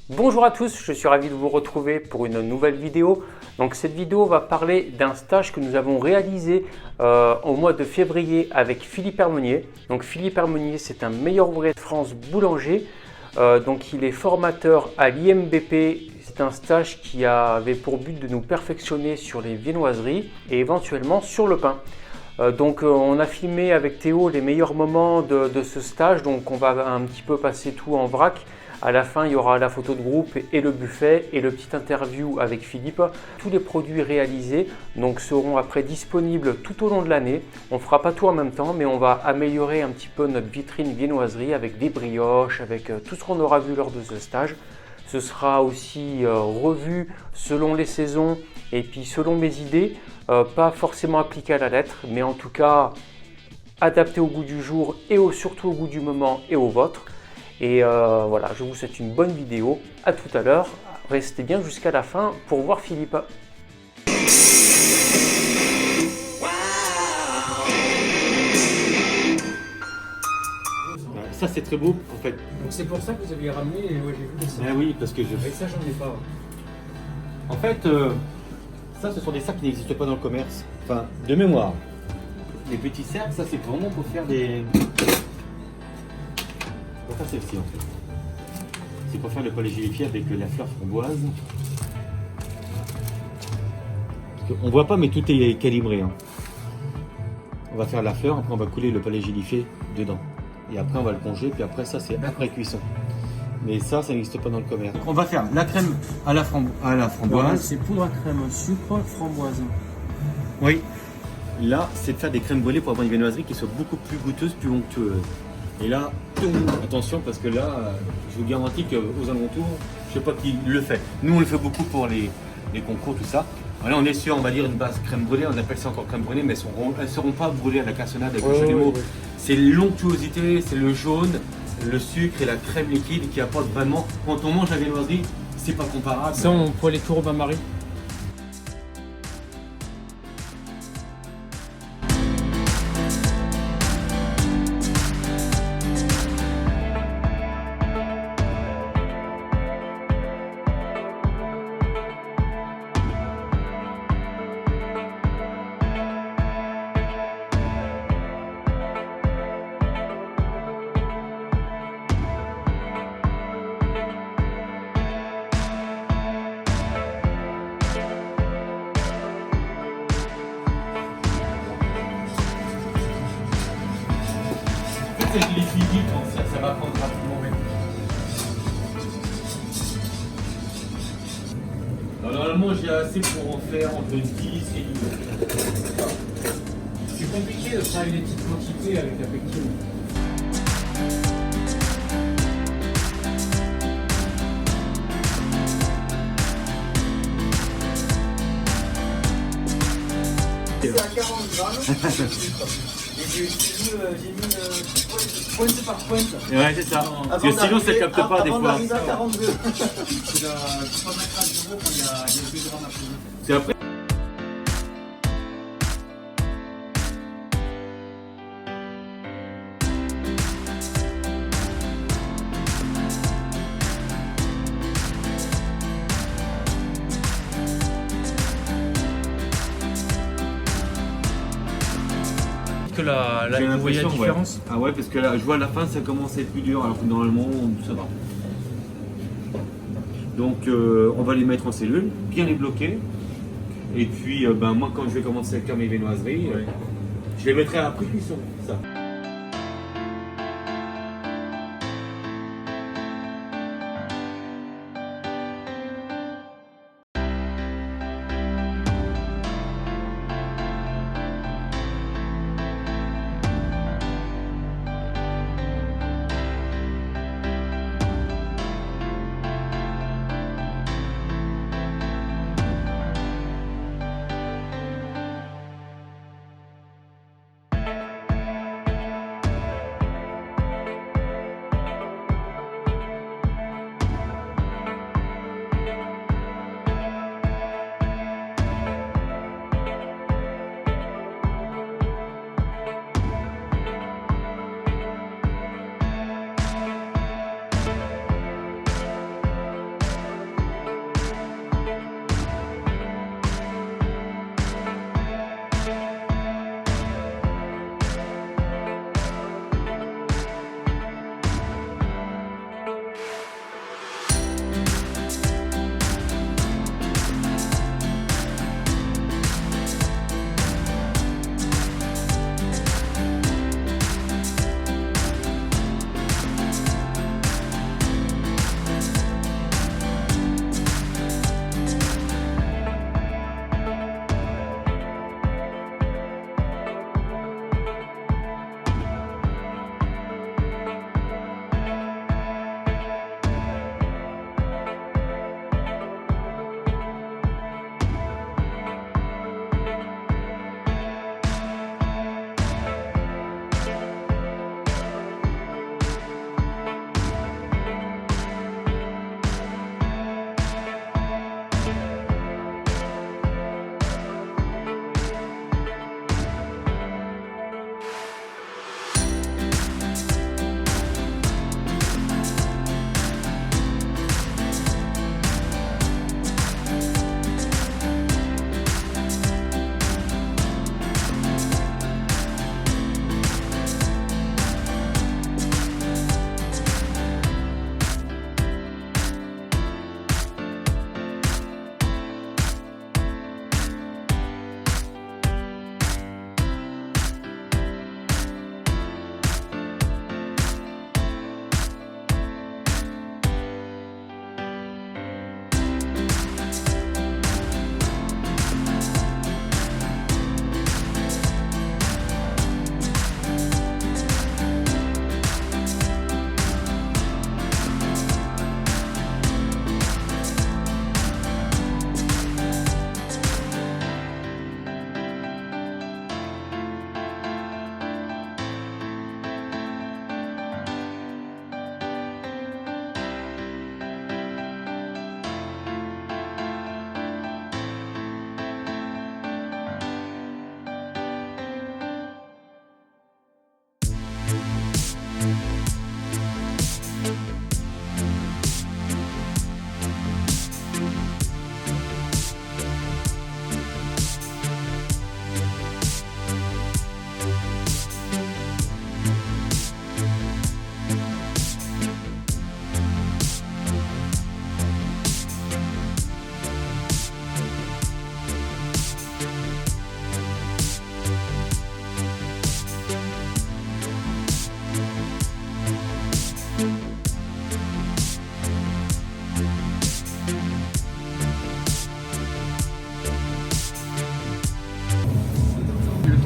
Bonjour à tous, je suis ravi de vous retrouver pour une nouvelle vidéo. Donc cette vidéo va parler d'un stage que nous avons réalisé au mois de février avec Philippe Hermonier. Donc Philippe Hermonier, c'est un meilleur ouvrier de France boulanger. Donc il est formateur à l'IMBP. C'est un stage qui avait pour but de nous perfectionner sur les viennoiseries et éventuellement sur le pain. Donc on a filmé avec Théo les meilleurs moments de ce stage. Donc on va un petit peu passer tout en vrac. À la fin, il y aura la photo de groupe et le buffet et le petit interview avec Philippe. Tous les produits réalisés seront après disponibles tout au long de l'année. On ne fera pas tout en même temps, mais on va améliorer un petit peu notre vitrine viennoiserie avec des brioches, avec tout ce qu'on aura vu lors de ce stage. Ce sera aussi revu selon les saisons et puis selon mes idées, pas forcément appliqué à la lettre, mais en tout cas adapté au goût du jour et surtout au goût du moment et au vôtre. Et voilà, je vous souhaite une bonne vidéo. À tout à l'heure. Restez bien jusqu'à la fin pour voir Philippe. Ça c'est très beau en fait. Donc c'est pour ça que vous aviez ramené, ouais, j'ai vu les sacs. Ah oui, parce que Avec ça j'en ai pas. En fait, ça ce sont des sacs qui n'existent pas dans le commerce. Enfin, de mémoire. Les petits cercles, ça c'est vraiment pour faire des... Pour faire celle-ci en fait. C'est pour faire le palais gélifié avec la fleur framboise. On voit pas mais tout est calibré. Hein. On va faire la fleur, après on va couler le palais gélifié dedans. Et après on va le congeler, puis après ça c'est après cuisson. Mais ça n'existe pas dans le commerce. Donc on va faire la crème à la framboise. C'est poudre à crème, sucre, framboise. Oui. Là, c'est de faire des crèmes brûlées pour avoir une viennoiserie qui soit beaucoup plus goûteuse, plus onctueuse. Et là, attention parce que là, je vous garantis qu'aux alentours, je sais pas qui le fait. Nous, on le fait beaucoup pour les concours, tout ça. Là, on est sur, on va dire, une base crème brûlée. On appelle ça encore crème brûlée, mais elles ne seront pas brûlées à la cassonade avec le chalumeau. C'est l'onctuosité, c'est le jaune, le sucre et la crème liquide qui apportent vraiment. Quand on mange la viennoiserie, c'est pas comparable. Ça, on pourrait les tours au bain-marie. C'est liquide, donc ça va prendre rapidement. Alors, normalement, j'ai assez pour en faire entre 10 et 12. C'est compliqué de travailler des petites quantités avec la pectine. C'est à 40 grammes. J'ai mis pointe par pointe. Ouais, c'est ça. Parce que sinon, ça ne capte pas des Avant fois. d'arriver à 42. C'est la 3 à 0 quand il y a 2 grammes à peser. C'est après. Vous voyez la différence? Ouais. Ah ouais, parce que là, je vois à la fin, ça commence à être plus dur, alors que normalement, ça va. Donc, on va les mettre en cellule, bien les bloquer. Et puis, moi, quand je vais commencer à faire mes viennoiseries, je les mettrai après cuisson, ça.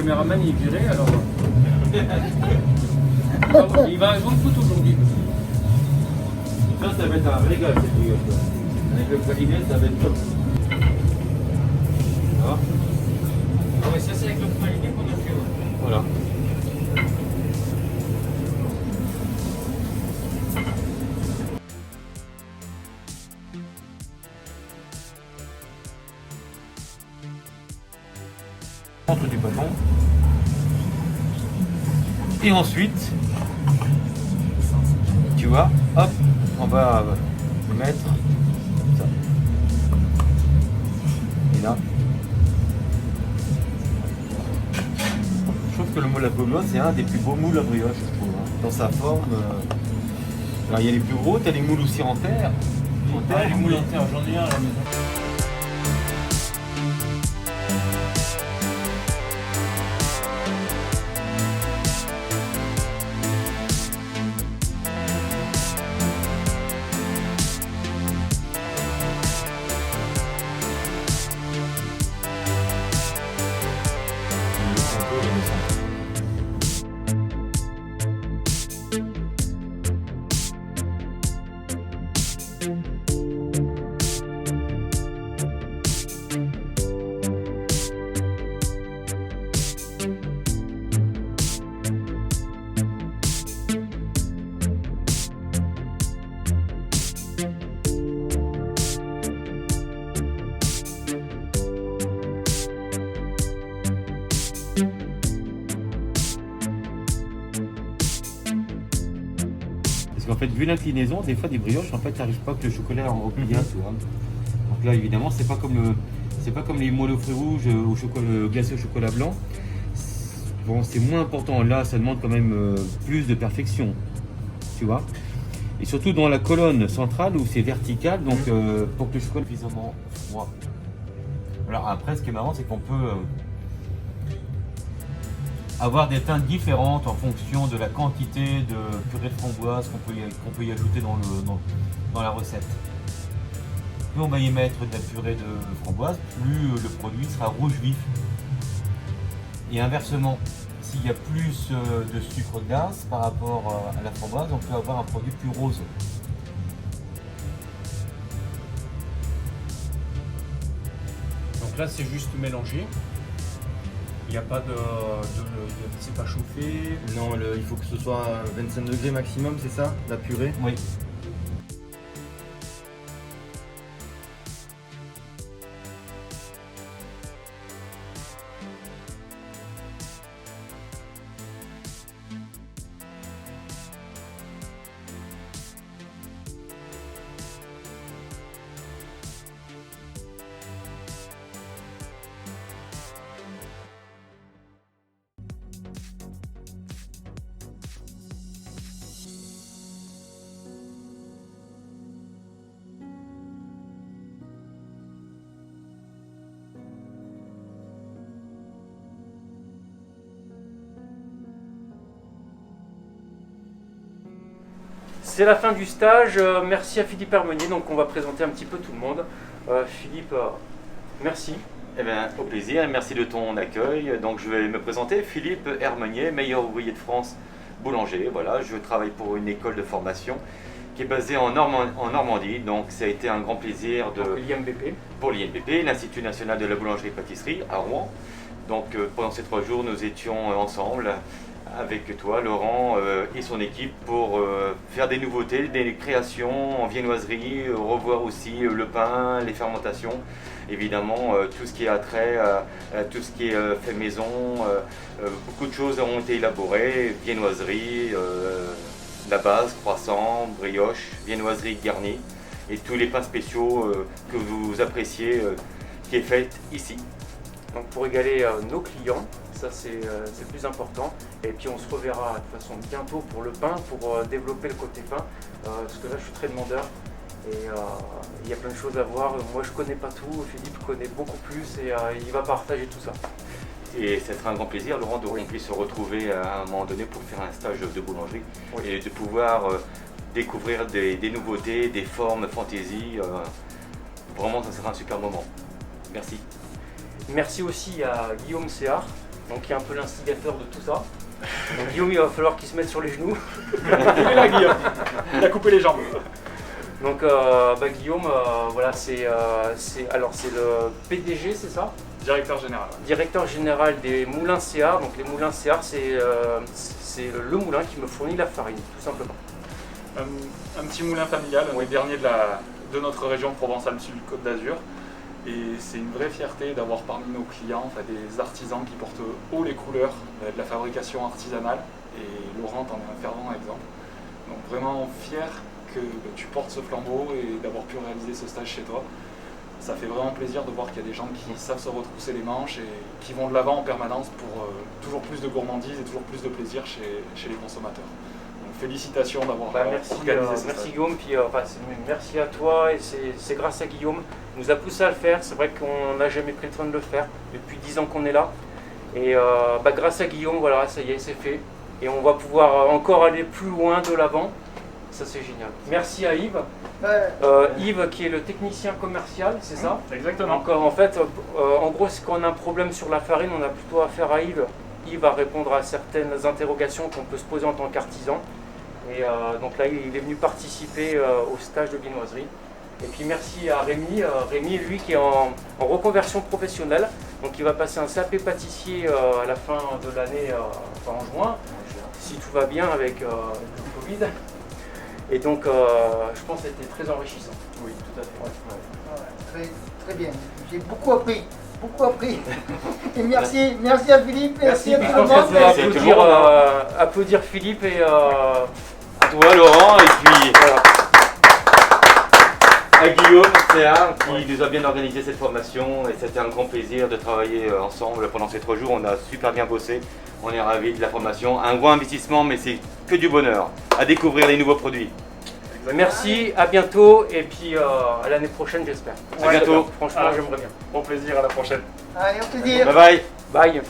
caméraman il est viré alors. Il va jaune foot aujourd'hui. Ça va être un régal cette brioche. Avec le praliné, ça va être top. Ah ouais, ça c'est avec le praliné qu'on a fait. Ouais. Voilà. Entre du bâton. Et ensuite, tu vois, hop, on va mettre ça. Et là. Je trouve que le moule à gaulois, c'est un des plus beaux moules à brioche, je trouve. Hein. Dans sa forme. Alors, il y a les plus gros, tu as les moules aussi en terre. Ah, les moules en terre, j'en ai un à la maison. Parce qu'en fait, vu l'inclinaison, des fois des brioches, en fait, ça n'arrive pas que le chocolat en repliant, tu vois. Donc là, évidemment, c'est pas comme les moelleux aux fruits rouges au chocolat glacé au chocolat blanc. Bon, c'est moins important. Là, ça demande quand même plus de perfection, tu vois. Et surtout dans la colonne centrale où c'est vertical, donc pour que le chocolat soit suffisamment froid. Alors après, ce qui est marrant, c'est qu'on peut avoir des teintes différentes en fonction de la quantité de purée de framboise qu'on peut y ajouter dans la recette. Plus on va y mettre de la purée de framboise, plus le produit sera rouge vif. Et inversement, s'il y a plus de sucre glace par rapport à la framboise, on peut avoir un produit plus rose. Donc là c'est juste mélangé. Il n'y a pas c'est pas chauffé. Non, il faut que ce soit à 25 degrés maximum, c'est ça, la purée? Oui. C'est la fin du stage. Merci à Philippe Hermenier. Donc on va présenter un petit peu tout le monde. Philippe, merci. Eh bien, au plaisir, merci de ton accueil. Donc je vais me présenter, Philippe Hermenier, meilleur ouvrier de France, boulanger. Voilà, je travaille pour une école de formation qui est basée en Normandie. Donc ça a été un grand plaisir pour l'INBP, l'Institut National de la Boulangerie-Pâtisserie à Rouen. Donc pendant ces 3 jours, nous étions ensemble avec toi, Laurent, et son équipe pour faire des nouveautés, des créations en viennoiserie, revoir aussi le pain, les fermentations, évidemment tout ce qui est attrait, tout ce qui est fait maison, beaucoup de choses ont été élaborées, viennoiserie, la base, croissant, brioche, viennoiserie garnie et tous les pains spéciaux que vous appréciez qui est fait ici. Donc pour égaler nos clients, ça c'est le plus important. Et puis on se reverra de toute façon bientôt pour le pain, pour développer le côté pain. Parce que là je suis très demandeur et il y a plein de choses à voir. Moi je connais pas tout, Philippe connaît beaucoup plus et il va partager tout ça. Et ça sera un grand plaisir, Laurent, de qu'on puisse se retrouver à un moment donné pour faire un stage de boulangerie et de pouvoir découvrir des nouveautés, des formes fantaisie. Vraiment, ça sera un super moment. Merci. Merci aussi à Guillaume Céard donc qui est un peu l'instigateur de tout ça. Donc Guillaume, il va falloir qu'il se mette sur les genoux. Il est là, Guillaume. Il a coupé les jambes. Donc Guillaume, voilà, c'est le PDG, c'est ça? Directeur général. Directeur général des moulins CA. Donc les moulins CA, c'est le moulin qui me fournit la farine, tout simplement. Un petit moulin familial, un des derniers de notre région Provence-Alpes-Sud-Côte d'Azur. Et c'est une vraie fierté d'avoir parmi nos clients des artisans qui portent haut les couleurs de la fabrication artisanale. Et Laurent en est un fervent exemple. Donc vraiment fier que tu portes ce flambeau et d'avoir pu réaliser ce stage chez toi. Ça fait vraiment plaisir de voir qu'il y a des gens qui savent se retrousser les manches et qui vont de l'avant en permanence pour toujours plus de gourmandise et toujours plus de plaisir chez les consommateurs. Donc félicitations d'avoir Merci organisé ce merci stage. Guillaume, puis merci à toi, et c'est grâce à Guillaume, il nous a poussé à le faire. C'est vrai qu'on n'a jamais pris le temps de le faire depuis 10 ans qu'on est là. Et grâce à Guillaume, voilà, ça y est, c'est fait. Et on va pouvoir encore aller plus loin de l'avant. Ça c'est génial. Merci à Yves. Yves qui est le technicien commercial, c'est ça? Exactement. Donc en fait, en gros, c'est quand on a un problème sur la farine, on a plutôt affaire à Yves. Yves va répondre à certaines interrogations qu'on peut se poser en tant qu'artisan. Et donc là, il est venu participer au stage de viennoiserie. Et puis merci à Rémi. Rémi, lui, qui est en reconversion professionnelle. Donc il va passer un CAP pâtissier à la fin de l'année, en juin, si tout va bien avec le Covid. Et donc, je pense que c'était très enrichissant. Oui, tout à fait. Ouais, très bien. J'ai beaucoup appris. Et merci à Philippe, merci à Puis tout je le pense monde. qu'on peut applaudir Philippe et Toi Laurent, et puis à Guillaume, CA, qui nous a bien organisé cette formation, et c'était un grand plaisir de travailler ensemble pendant ces 3 jours. On a super bien bossé, on est ravis de la formation. Un gros investissement, mais c'est que du bonheur à découvrir les nouveaux produits. merci, à bientôt, et puis à l'année prochaine, j'espère. À bientôt. Franchement, j'aimerais bien. Bon plaisir, à la prochaine. Allez, au plaisir. Bye bye. Bye.